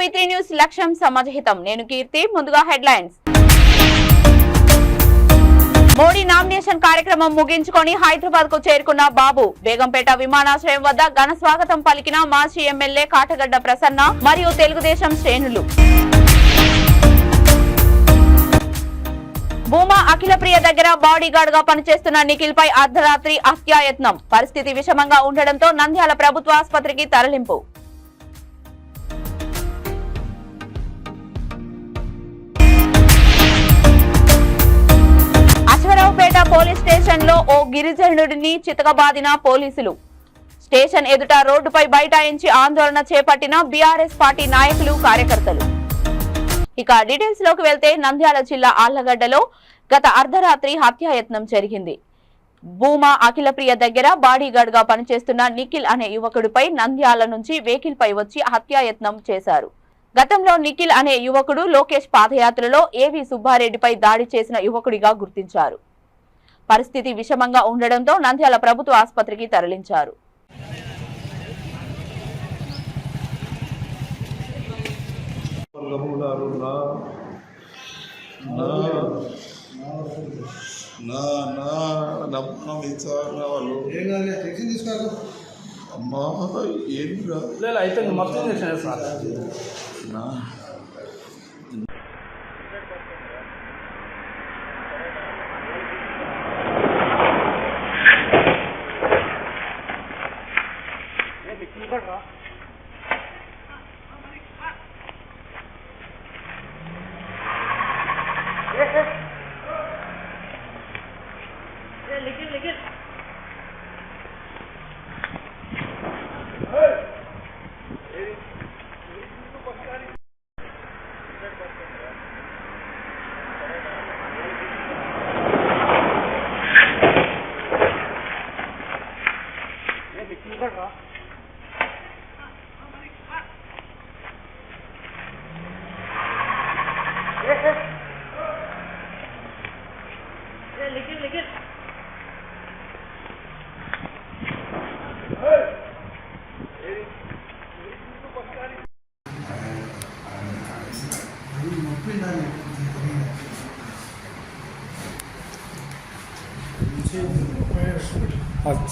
టీవీ3 news లక్ష్యం సమాజహితం. నేను కీర్తి. ముందుగా హెడ్లైన్స్. మోడీ నామినేషన్ కార్యక్రమం ముగించుకొని హైదరాబాద్ కు చేరుకున్న బాబు. బేగంపేట విమానాశ్రయం వద్ద ఘన స్వాగతం పలికిన మాజీ ఎమ్మెల్యే కాటగడ్డ ప్రసన్న మరియు తెలుగుదేశం శ్రేణులు. భూమా అఖిలప్రియ దగ్గర బాడీ గార్డ్ గా పనిచేస్తున్న నిఖిల్ పై అర్ధరాత్రి హత్యాయత్నం. పరిస్థితి విషమంగా ఉండడంతో నంద్యాల ప్రభుత్వ ఆసుపత్రికి తరలింపు. అశ్వరావుపేట పోలీస్ స్టేషన్ లో ఓ గిరిజనుడిని చితకబాదిన పోలీసులు. స్టేషన్ ఎదుట రోడ్డుపై బైఠాయించి ఆందోళన చేపట్టిన బీఆర్ఎస్ పార్టీ నాయకులు, కార్యకర్తలు. ఇక డీటెయిల్స్ లోకి వెళ్తే నంద్యాల జిల్లా ఆళ్లగడ్డలో గత అర్ధరాత్రి హత్యాయత్నం జరిగింది. భూమా అఖిలప్రియ దగ్గర బాడీగార్డ్ గా పనిచేస్తున్న నిఖిల్ అనే యువకుడిపై నంద్యాల నుంచి వెహికల్ పై వచ్చి హత్యాయత్నం చేశారు. గతంలో నిఖిల్ అనే యువకుడు లోకేష్ పాదయాత్రలో ఏవి సుబ్బారెడ్డిపై దాడి చేసిన యువకుడిగా గుర్తించారు. పరిస్థితి విషమంగా ఉండడంతో నంద్యాల ప్రభుత్వ ఆసుపత్రికి తరలించారు. అమ్మా ఏంద్రా అయితే మొత్తం చేశాను సార్.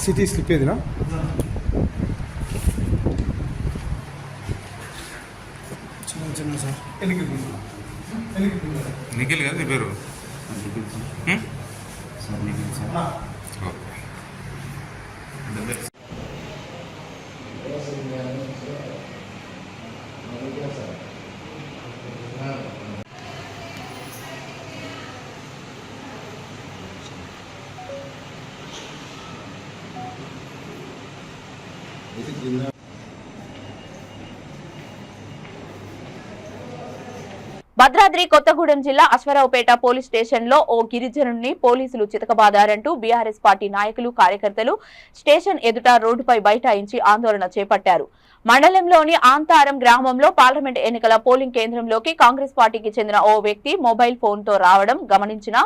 సిటీ స్లిప్ ఏదినా చిన్న సార్ నిఖిల్ కదా నీ పేరు? భద్రాద్రి కొత్తగూడెం జిల్లా అశ్వరావుపేట పోలీస్ స్టేషన్ లో ఓ గిరిజనుడిని పోలీసులు చితకబాదారంటూ బీఆర్ఎస్ పార్టీ నాయకులు, కార్యకర్తలు స్టేషన్ ఎదుట రోడ్డుపై బైఠాయించి ఆందోళన చేపట్టారు. మండలంలోని ఆంతారం గ్రామంలో పార్లమెంట్ ఎన్నికల పోలింగ్ కేంద్రంలోకి కాంగ్రెస్ పార్టీకి చెందిన ఓ వ్యక్తి మొబైల్ ఫోన్ తో రావడం గమనించిన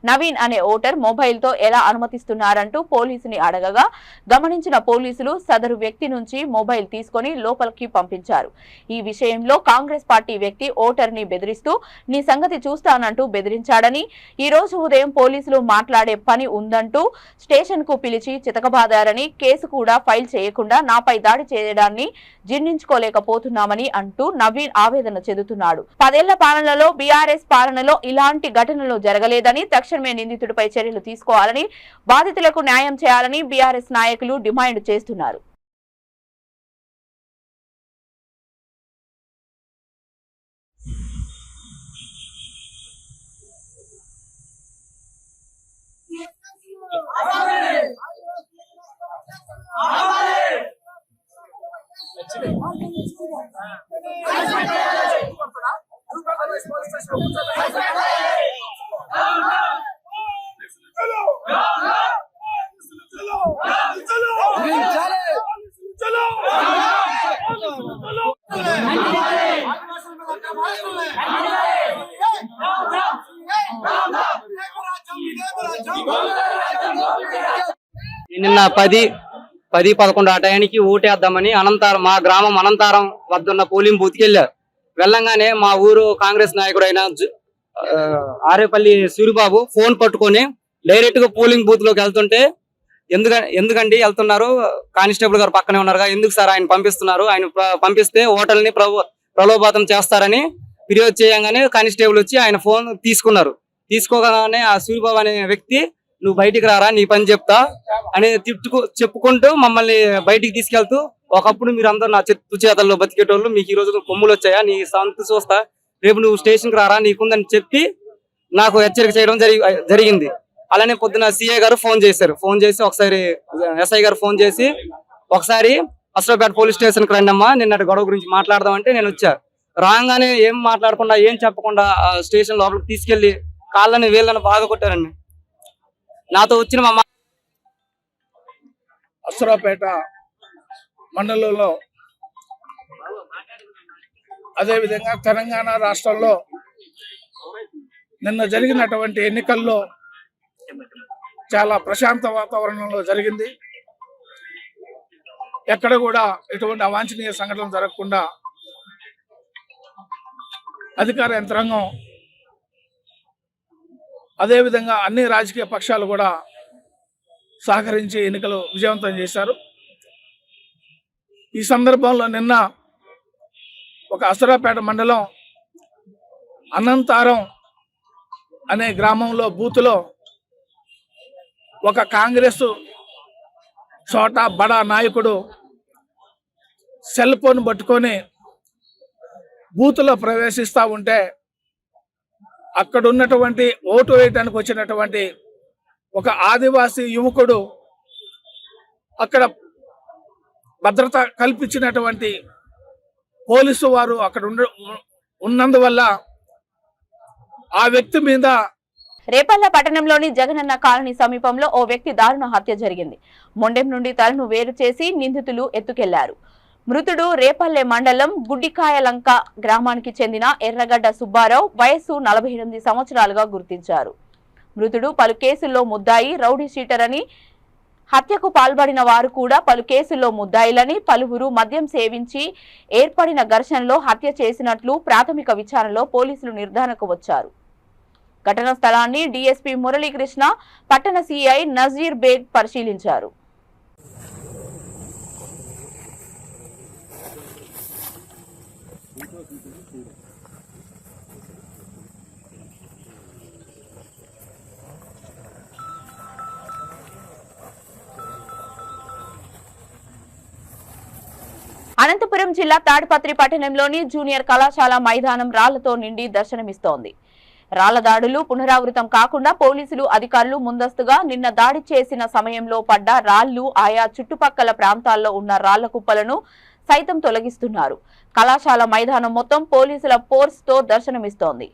నవీన్ అనే ఓటర్ మొబైల్ తో ఎలా అనుమతిస్తున్నారంటూ పోలీసుని అడగగా గమనించిన పోలీసులు సదరు వ్యక్తి నుంచి మొబైల్ తీసుకుని లోపలికి పంపించారు. ఈ విషయంలో కాంగ్రెస్ పార్టీ వ్యక్తి ఓటర్ ని బెదిరిస్తూ నీ సంగతి చూస్తానంటూ బెదిరించాడని, ఈ రోజు ఉదయం పోలీసులు మాట్లాడే పని ఉందంటూ స్టేషన్ కు పిలిచి చితకబాదారని, కేసు కూడా ఫైల్ చేయకుండా నాపై దాడి చేయడాన్ని జీర్ణించుకోలేకపోతున్నామని అంటూ నవీన్ ఆవేదన చెందుతున్నాడు. 10 ఏళ్ల పాలనలో బీఆర్ఎస్ పాలనలో ఇలాంటి ఘటనలు జరగలేదని, తక్షణమే నిందితుడిపై చర్యలు తీసుకోవాలని, బాధితులకు న్యాయం చేయాలని బీఆర్ఎస్ నాయకులు డిమాండ్ చేస్తున్నారు. నిన్న 10-11 ఆ టయానికి ఓటేద్దామని అనంతారం మా గ్రామం అనంతారం వద్ద ఉన్న పోలింగ్ బూత్కి వెళ్ళారు. వెళ్ళంగానే మా ఊరు కాంగ్రెస్ నాయకుడైన ఆరేపల్లి సూరిబాబు ఫోన్ పట్టుకొని డైరెక్ట్ గా పోలింగ్ బూత్ లోకి వెళ్తుంటే ఎందుకండి వెళ్తున్నారు, కానిస్టేబుల్ గారు పక్కనే ఉన్నారుగా, ఎందుకు సార్ ఆయన పంపిస్తున్నారు, ఆయన పంపిస్తే ఓటర్లని ప్రలోభాతం చేస్తారని ఫిర్యాదు చేయగానే కానిస్టేబుల్ వచ్చి ఆయన ఫోన్ తీసుకోగానే ఆ సూరిబాబు అనే వ్యక్తి నువ్వు బయటికి రారా నీ పని చెప్తా అని చెప్పుకుంటూ మమ్మల్ని బయటికి తీసుకెళ్తూ, ఒకప్పుడు మీరు అందరూ నా చెట్టు చేతల్లో బతికేటోళ్ళు, మీకు ఈ రోజు కొమ్ములు వచ్చాయా, నీ సంత చూస్తా, రేపు నువ్వు స్టేషన్ కి రారా నీకుందని చెప్పి నాకు హెచ్చరిక చేయడం జరిగింది. అలానే పొద్దున సిఐ గారు ఫోన్ చేసి ఒకసారి ఎస్ఐ గారు ఫోన్ చేసి ఒకసారి అశ్వపేట పోలీస్ స్టేషన్ కి రండమ్మా నిన్నటి గొడవ గురించి మాట్లాడదామంటే నేను వచ్చా. రాగానే ఏం మాట్లాడకుండా ఏం చెప్పకుండా స్టేషన్ లోపలికి తీసుకెళ్లి కాళ్ళని వీళ్ళని బాగా కొట్టారండి. నాతో వచ్చిన మా అశ్వరావుపేట మండలంలో అదేవిధంగా తెలంగాణ రాష్ట్రంలో నిన్న జరిగినటువంటి ఎన్నికల్లో చాలా ప్రశాంత వాతావరణంలో జరిగింది. ఎక్కడ కూడా ఎటువంటి అవాంఛనీయ సంఘటనలు జరగకుండా అధికార యంత్రాంగం అదేవిధంగా అన్ని రాజకీయ పక్షాలు కూడా సహకరించి ఎన్నికలు విజయవంతం చేశారు. ఈ సందర్భంలో నిన్న ఒక అశ్వరావుపేట మండలం అనంతారం అనే గ్రామంలో బూతులో ఒక కాంగ్రెస్ చోటా బడా నాయకుడు సెల్ ఫోన్ పట్టుకొని బూతులో ప్రవేశిస్తూ ఉంటే అక్కడ ఉన్నటువంటి ఓటు వేయడానికి వచ్చినటువంటి ఒక ఆదివాసీ యువకుడు అక్కడ భద్రత కల్పించినటువంటి పోలీసు వారు అక్కడ ఉన్నందువల్ల ఆ వ్యక్తి మీద రేపల్ల పట్టణంలోని జగనన్న కాలనీ సమీపంలో ఓ వ్యక్తి దారుణ హత్య జరిగింది. మొండెం నుండి తలను వేరు చేసి నిందితులు ఎత్తుకెళ్లారు. మృతుడు రేపల్లె మండలం గుడ్డికాయలంక గ్రామానికి చెందిన ఎర్రగడ్డ సుబ్బారావు, వయస్సు 48 సంవత్సరాలుగా గుర్తించారు. మృతుడు పలు కేసుల్లో ముద్దాయి, రౌడీ షీటర్ అని, హత్యకు పాల్పడిన వారు కూడా పలు కేసుల్లో ముద్దాయిలని, పలువురు మద్యం సేవించి ఏర్పడిన ఘర్షణలో హత్య చేసినట్లు ప్రాథమిక విచారణలో పోలీసులు నిర్ధారణకు వచ్చారు. ఘటనా స్థలాన్ని డీఎస్పీ మురళీకృష్ణ, పట్టణ సీఐ నజీర్ బేగ్ పరిశీలించారు. అనంతపురం జిల్లా తాడిపత్రి పట్టణంలోని జూనియర్ కళాశాల మైదానం రాళ్లతో నిండి దర్శనమిస్తోంది. రాళ్ల దాడులు పునరావృతం కాకుండా పోలీసులు అధికారులు ముందస్తుగా నిన్న దాడి చేసిన సమయంలో పడ్డ రాళ్లు, ఆయా చుట్టుపక్కల ప్రాంతాల్లో ఉన్న రాళ్ల కుప్పలను సైతం తొలగిస్తున్నారు. కళాశాల మైదానం మొత్తం పోలీసుల ఫోర్స్ తో దర్శనమిస్తోంది.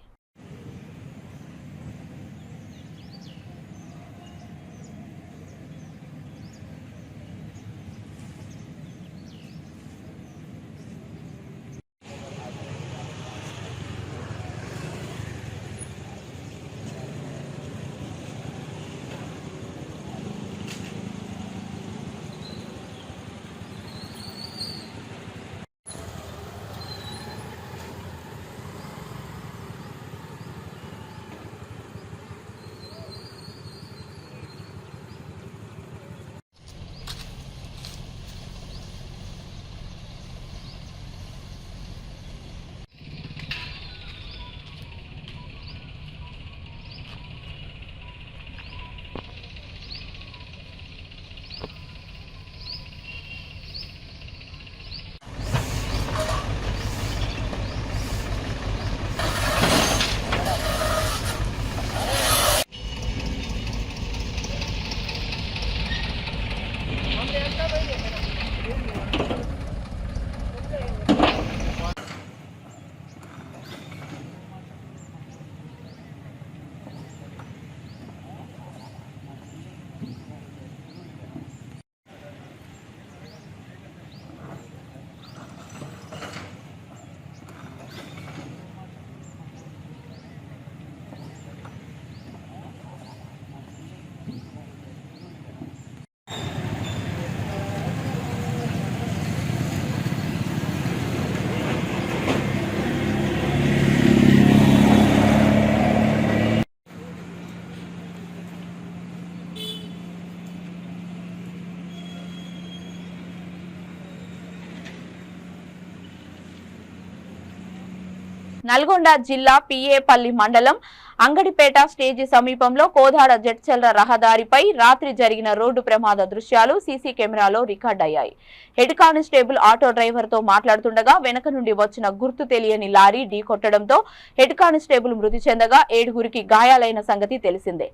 నల్గొండ జిల్లా పిఏపల్లి మండలం అంగడిపేట స్టేజి సమీపంలో కోదాడ జడ్చర్ల రహదారిపై రాత్రి జరిగిన రోడ్డు ప్రమాద దృశ్యాలు సీసీ కెమెరాలో రికార్డయ్యాయి. హెడ్ కానిస్టేబుల్ ఆటో డ్రైవర్ తో మాట్లాడుతుండగా వెనక నుండి వచ్చిన గుర్తు తెలియని లారీ ఢీకొట్టడంతో హెడ్ కానిస్టేబుల్ మృతి చెందగా 7గురికి గాయాలైన సంగతి తెలిసిందే.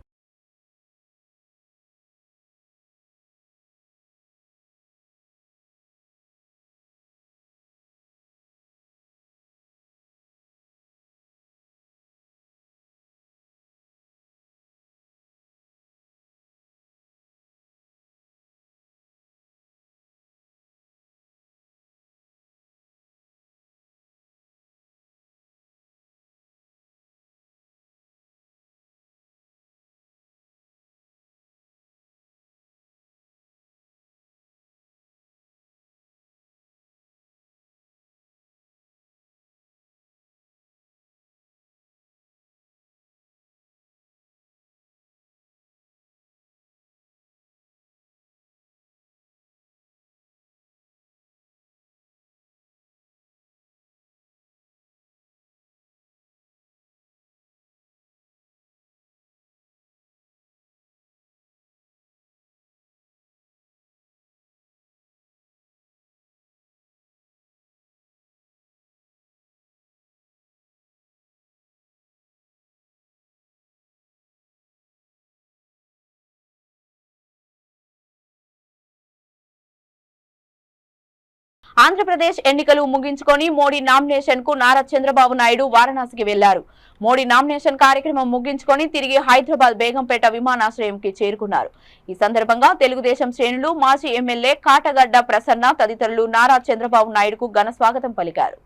ఆంధ్రప్రదేశ్ ఎన్నికలు ముగించుకొని మోడీ నామినేషన్ కు నారా చంద్రబాబు నాయుడు వారణాసికి వెళ్లారు. మోడీ నామినేషన్ కార్యక్రమం ముగించుకొని తిరిగి హైదరాబాద్ బేగంపేట విమానాశ్రయంకి చేరుకున్నారు. ఈ సందర్భంగా తెలుగుదేశం శ్రేణులు, మాజీ ఎమ్మెల్యే కాటగడ్డ ప్రసన్న తదితరులు నారా చంద్రబాబు నాయుడుకు ఘన స్వాగతం పలికారు.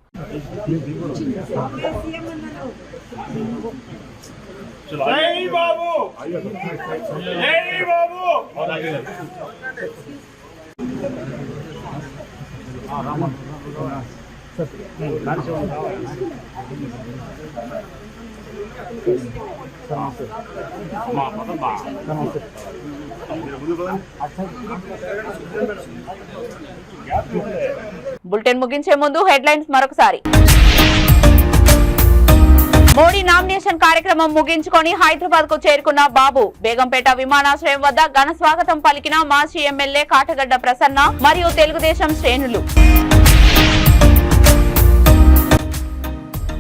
బులెటిన్ ముగించే ముందు హెడ్లైన్స్ మరొకసారి. మోడీ నామినేషన్ కార్యక్రమం ముగించుకొని హైదరాబాద్ కు చేరుకున్న బాబు బేగంపేట విమానాశ్రయం వద్ద ఘన స్వాగతం పలికిన మాజీ ఎమ్మెల్యే కాటగడ్డ ప్రసన్న మరియు తెలుగుదేశం శ్రేణులు.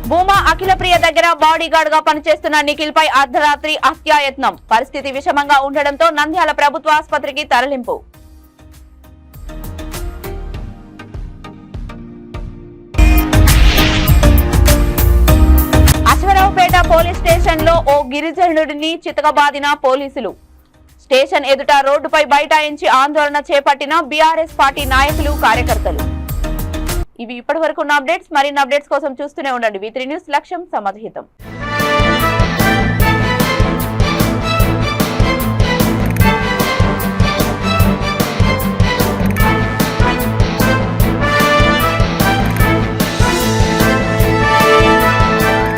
భూమా అఖిలప్రియ దగ్గర బాడీగార్డ్ గా పనిచేస్తున్న నిఖిల్ పై అర్ధరాత్రి హత్యాయత్నం. పరిస్థితి విషమంగా ఉండడంతో నంద్యాల ప్రభుత్వ ఆసుపత్రికి తరలింపు. అశ్వరావుపేట పోలీస్ స్టేషన్ లో ఓ గిరిజనుడిని చితకబాదిన పోలీసులు. స్టేషన్ ఎదుట రోడ్డుపై బైఠాయించి ఆందోళన చేపట్టిన బీఆర్ఎస్ పార్టీ నాయకులు, కార్యకర్తలు. ఇవి ఇప్పటివరకు ఉన్న అప్డేట్స్. మరిన్ని అప్డేట్స్ కోసం చూస్తూనే ఉండండి V3 న్యూస్. లక్ష్యం సమాధితం.